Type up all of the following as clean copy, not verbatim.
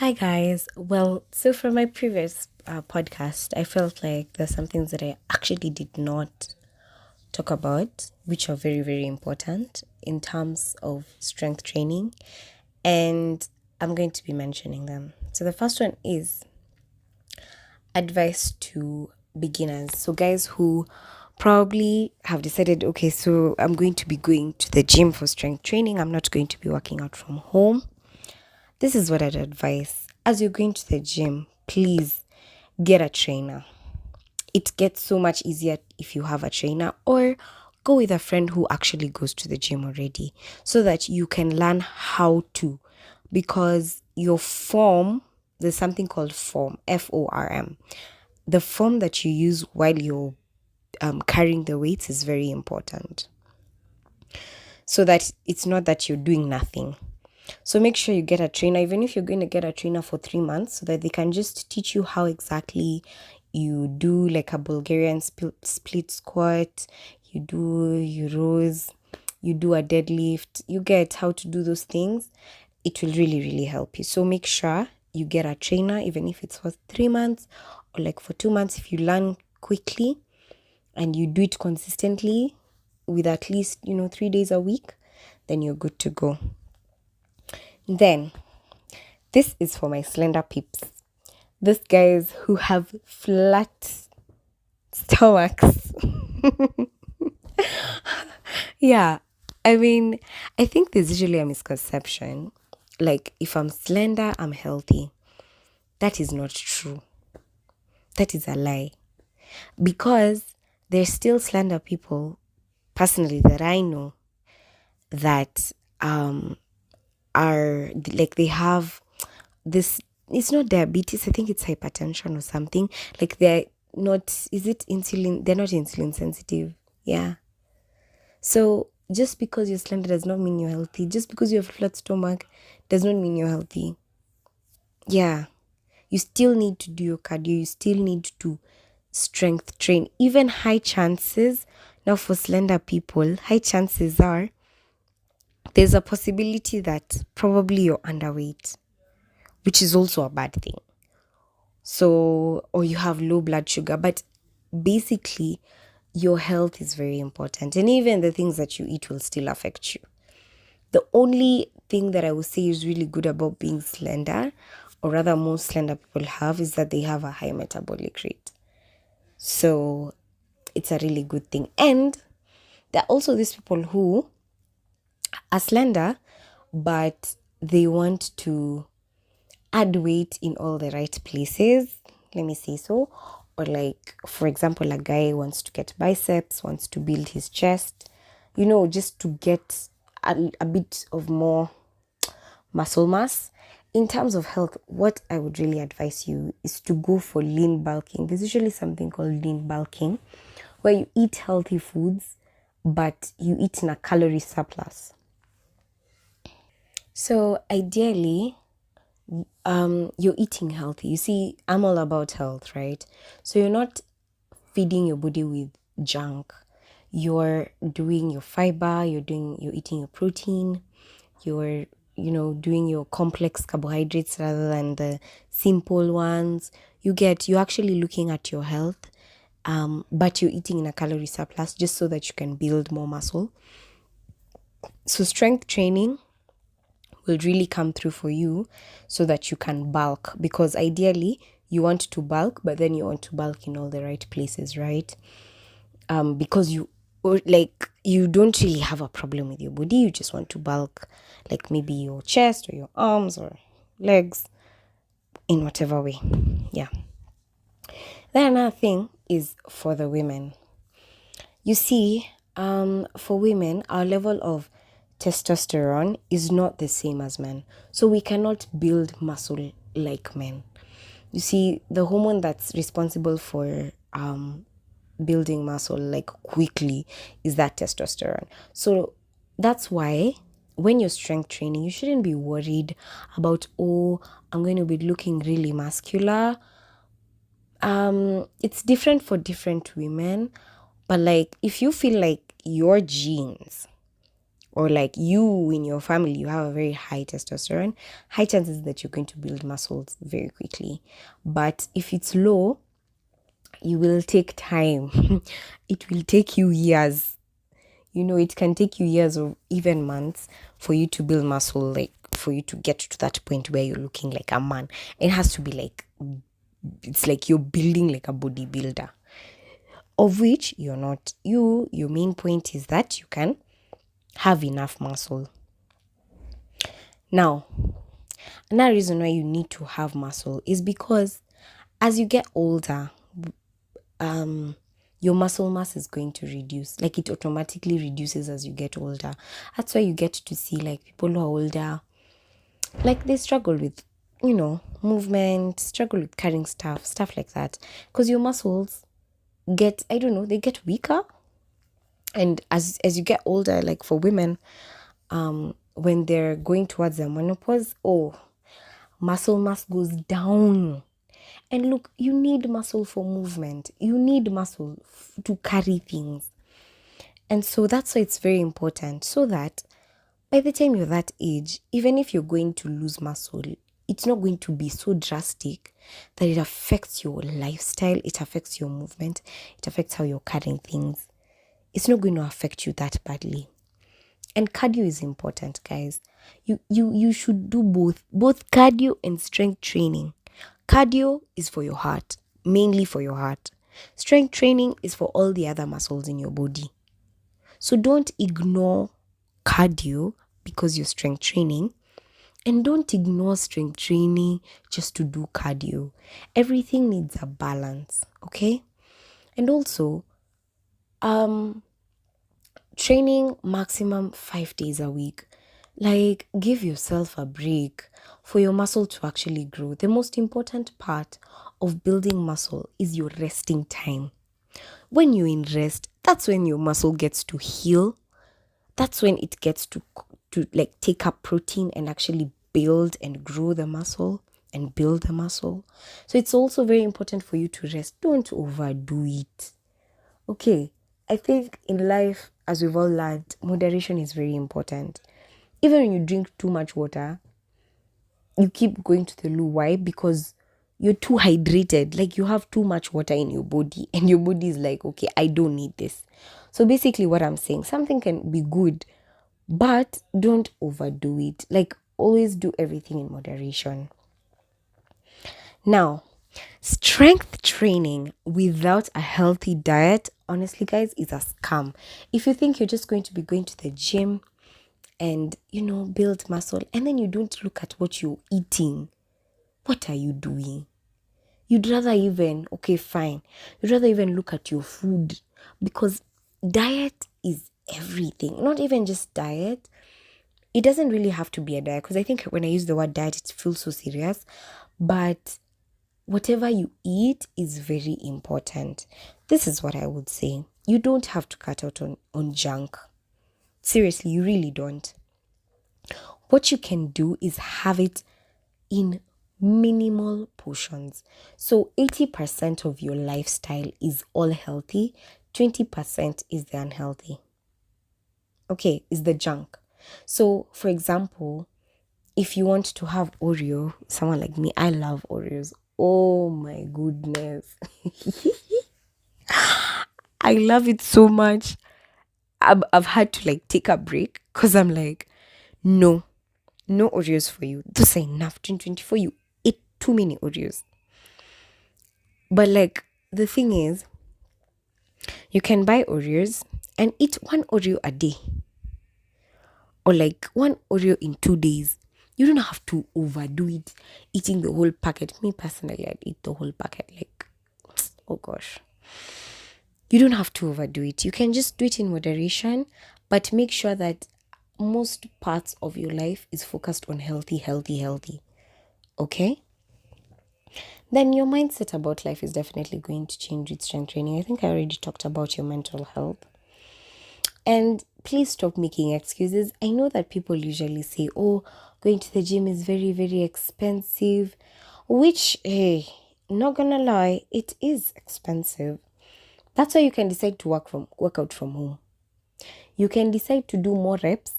Hi guys. Well, so from my previous podcast, I felt like there's some things that I actually did not talk about, which are very, very important in terms of strength training, and I'm going to be mentioning them. So the first one is advice to beginners. So guys who probably have decided, okay, so I'm going to be going to the gym for strength training. I'm not going to be working out from home. This is what I'd advise. As you're going to the gym, please get a trainer. It gets so much easier if you have a trainer, or go with a friend who actually goes to the gym already so that you can learn how to. Because your form, there's something called form, FORM. The form that you use while you're carrying the weights is very important, so that it's not that you're doing nothing. So make sure you get a trainer, even if you're going to get a trainer for 3 months, so that they can just teach you how exactly you do like a Bulgarian split squat, you do your rows, you do a deadlift, you get how to do those things. It will really, really help you. So make sure you get a trainer, even if it's for 3 months or like for 2 months. If you learn quickly and you do it consistently with at least, 3 days a week, then you're good to go. Then, this is for my slender peeps. These guys who have flat stomachs. Yeah, I mean, I think there's usually a misconception. Like, if I'm slender, I'm healthy. That is not true. That is a lie. Because there's still slender people, personally, that I know that are like they have this, it's not diabetes, I think it's hypertension or something. Like they're not, is it insulin? They're not insulin sensitive. Yeah. So just because you're slender does not mean you're healthy. Just because you have a flat stomach does not mean you're healthy. Yeah. You still need to do your cardio. You still need to strength train. Even high chances, now for slender people, high chances are there's a possibility that probably you're underweight, which is also a bad thing. So, or you have low blood sugar, but basically, your health is very important. And even the things that you eat will still affect you. The only thing that I would say is really good about being slender, or rather, most slender people have, is that they have a high metabolic rate. So, it's a really good thing. And there are also these people who are slender, but they want to add weight in all the right places, let me say so. Or like, for example, a guy wants to get biceps, wants to build his chest, just to get a bit of more muscle mass. In terms of health, what I would really advise you is to go for lean bulking. There's usually something called lean bulking, where you eat healthy foods but you eat in a calorie surplus. So ideally, you're eating healthy. You see, I'm all about health, right? So you're not feeding your body with junk. You're doing your fiber, you're eating your protein, you're, doing your complex carbohydrates rather than the simple ones. You're actually looking at your health, but you're eating in a calorie surplus just so that you can build more muscle. So strength training will really come through for you so that you can bulk, because ideally you want to bulk, but then you want to bulk in all the right places, right? Because you don't really have a problem with your body, you just want to bulk, like maybe your chest or your arms or legs, in whatever way. Yeah. Then another thing is for the women. You see, for women, our level of testosterone is not the same as men. So we cannot build muscle like men. You see, the hormone that's responsible for building muscle like quickly is that testosterone. So that's why when you're strength training, you shouldn't be worried about, oh, I'm going to be looking really muscular. It's different for different women, but like if you feel like your genes or like you in your family, you have a very high testosterone, high chances that you're going to build muscles very quickly. But if it's low, you will take time. It will take you years. It can take you years or even months for you to build muscle, like for you to get to that point where you're looking like a man. It has to be like, it's like you're building like a bodybuilder, of which you're not. Your main point is that you can have enough muscle. Now, another reason why you need to have muscle is because as you get older, your muscle mass is going to reduce. Like it automatically reduces as you get older. That's why you get to see like people who are older, like they struggle with, movement, struggle with carrying stuff like that. Because your muscles get, I don't know, they get weaker. And as you get older, like for women, when they're going towards their menopause, muscle mass goes down. And look, you need muscle for movement. You need muscle to carry things. And so that's why it's very important, so that by the time you're that age, even if you're going to lose muscle, it's not going to be so drastic that it affects your lifestyle, it affects your movement, it affects how you're carrying things. It's not going to affect you that badly. And cardio is important, guys. You should do both cardio and strength training. Cardio is for your heart, mainly for your heart. Strength training is for all the other muscles in your body. So don't ignore cardio because you're strength training, and don't ignore strength training just to do cardio. Everything needs a balance, okay? And also, training maximum 5 days a week. Like, give yourself a break for your muscle to actually grow. The most important part of building muscle is your resting time. When you're in rest, that's when your muscle gets to heal. That's when it gets to like take up protein and actually build and grow the muscle and build the muscle. So it's also very important for you to rest. Don't overdo it. Okay, I think in life, as we've all learned, moderation is very important. Even when you drink too much water, you keep going to the loo. Why? Because you're too hydrated. Like you have too much water in your body, and your body is like, okay, I don't need this. So basically, what I'm saying, something can be good, but don't overdo it. Like always do everything in moderation. Now, strength training without a healthy diet, honestly, guys, is a scam. If you think you're just going to be going to the gym and, build muscle, and then you don't look at what you're eating, what are you doing? You'd rather even, okay, fine. You'd rather even look at your food, because diet is everything. Not even just diet. It doesn't really have to be a diet, because I think when I use the word diet, it feels so serious. But whatever you eat is very important. This is what I would say. You don't have to cut out on junk. Seriously, you really don't. What you can do is have it in minimal portions. So 80% of your lifestyle is all healthy, 20% is the unhealthy. Okay, is the junk. So, for example, if you want to have Oreo, someone like me, I love Oreos. Oh my goodness. I love it so much. I've had to like take a break because I'm like, no Oreos for you. Those are enough. 2024, you ate too many Oreos. But like, the thing is, you can buy Oreos and eat one Oreo a day. Or like one Oreo in 2 days. You don't have to overdo it, eating the whole packet. Me personally, I'd eat the whole packet. Like, oh gosh. You don't have to overdo it. You can just do it in moderation, but make sure that most parts of your life is focused on healthy. Okay? Then your mindset about life is definitely going to change with strength training. I think I already talked about your mental health. And please stop making excuses. I know that people usually say, oh, going to the gym is very, very expensive. Which, hey, not gonna lie, it is expensive. That's why you can decide to work out from home. You can decide to do more reps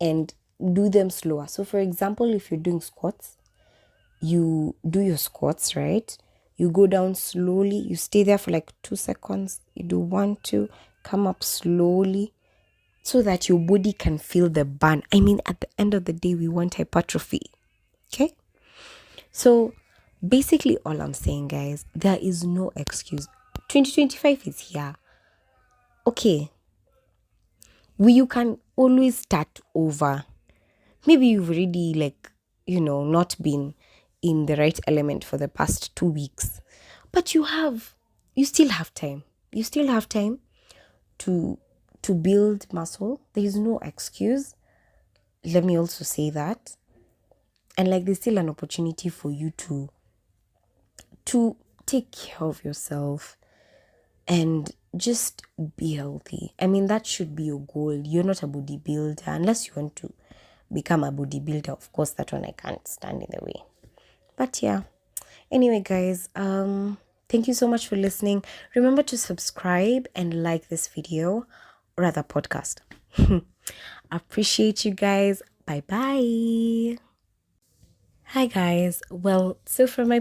and do them slower. So for example, if you're doing squats, you do your squats, right? You go down slowly, you stay there for like 2 seconds, you do 1, 2, come up slowly so that your body can feel the burn. I mean, at the end of the day, we want hypertrophy. Okay? So basically, all I'm saying, guys, there is no excuse. 2025 is here. Okay, you can always start over. Maybe you've already not been in the right element for the past 2 weeks, but you still have time. You still have time to build muscle. There is no excuse. Let me also say that. And like there's still an opportunity for you to take care of yourself and just be healthy. I mean, that should be your goal. You're not a bodybuilder unless you want to become a bodybuilder. Of course, that one I can't stand in the way. But yeah. Anyway, guys, thank you so much for listening. Remember to subscribe and like this video, or rather podcast. Appreciate you guys. Bye bye. Hi guys. Well, so for my